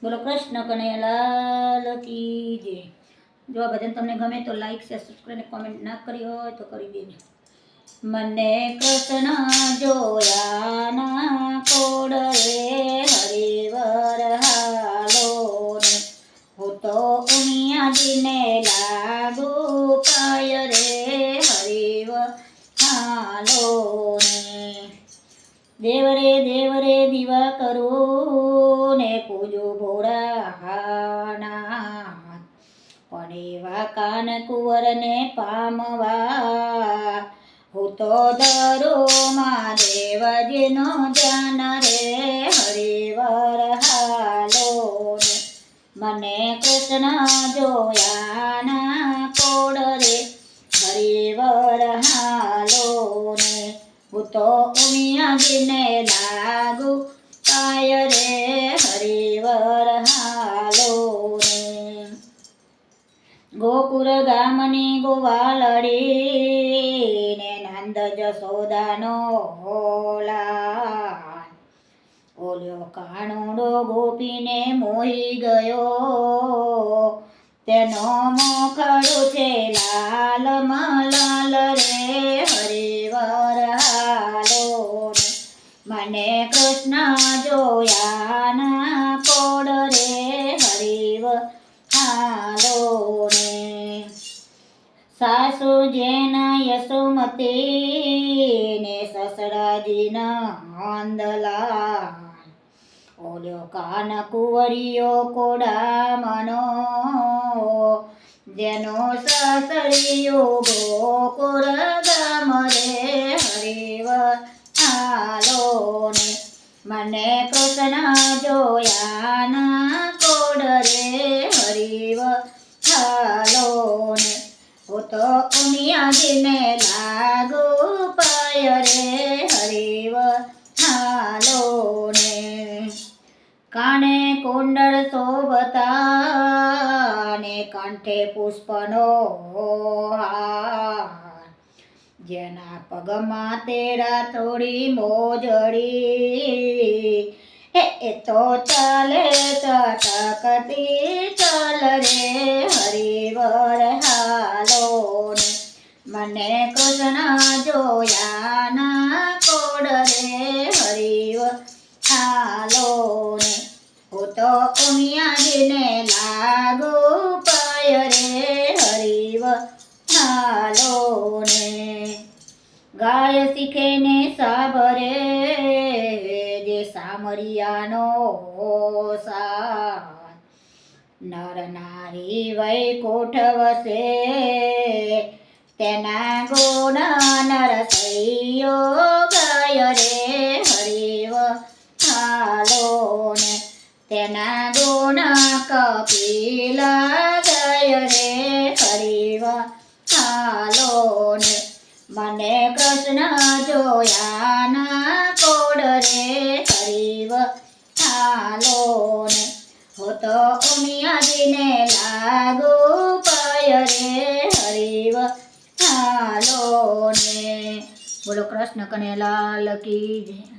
બોલો કૃષ્ણ કનૈયાલાલ કી જય। જો આ ભજન તમને ગમે તો લાઈક શેર સબસ્ક્રાઈબ કોમેન્ટ ના કરી હોય તો કરી દેજો। મને કૃષ્ણ જોયાના કોડે હરિવર હાલો ને હું તો ઉમિયાજીને લાગુ પાય રે હરિવર હાલો ને। દેવ રે દીવા કરું ને પૂજો ભોળાના પણ એવા કાન કુંવરને પામવા હું તો દરો મહાદેવજીનો ધ્યાન રે હરિવર હાલો ને। મને કૃષ્ણ જોયાના કોડ રે હરિવર હાલો ને હું તો ઉમિયાજીને લાગુ પાય રે હરિવર હાલો ને। ગોકુળ ગામની ગોવાલડી ને નંદ જશોદાનો હોલા ઓલ્યો કાણુડો ગોપીને મોહી ગયો તેનો મોખડું છે લાલ મલાલ રે હરિવર હાલો ને। મને કૃષ્ણ જોયાના કોડ રે હરિવર હાલો ને। સાસુ જેના યશોમતી ને સસરાજીના આંદલા ઓલ્યો કાન કુંવરિયો કોડામનો જેનો સસરિયો ગોકુળ ગામ રે હરિવર હાલો ને। મને કૃષ્ણ જોયાના કોડ રે હરિવર હાલો ને હું તો ઉમિયાજીને લાગુ પાય રે હરિવર હાલો ને। કાને કુંડળ શોભતા ને કંઠે પુષ્પનો હાર જેના પગમાં તેરા થોડી મોજડી એ તો ચાલે ચટકતી ચાલ રે હરિવર હાલો ને। મને કૃષ્ણ જોયાના કોડ રે હરિવર હાલો ને હું તો ઉમિયાજીને લાગુ પાય રે હરિવર હાલો ને। ગાય શીખે ને સાબરે જે સામરિયાનો સાથ નર નારી વૈકુંઠ વસે તેના ગુણ નરસૈયો ગાય રે હરિવર હાલો ને। તેના ગુણ કપિલા ગાય રે હરિવર હાલો ને। મને કૃષ્ણ જોયાના કોડ રે હરિવર હાલો ને હું તો ઉમિયાજીને લાગુ પાય રે હરિવર હાલો ને। બોલો કૃષ્ણ કનૈયાલાલ કી જય।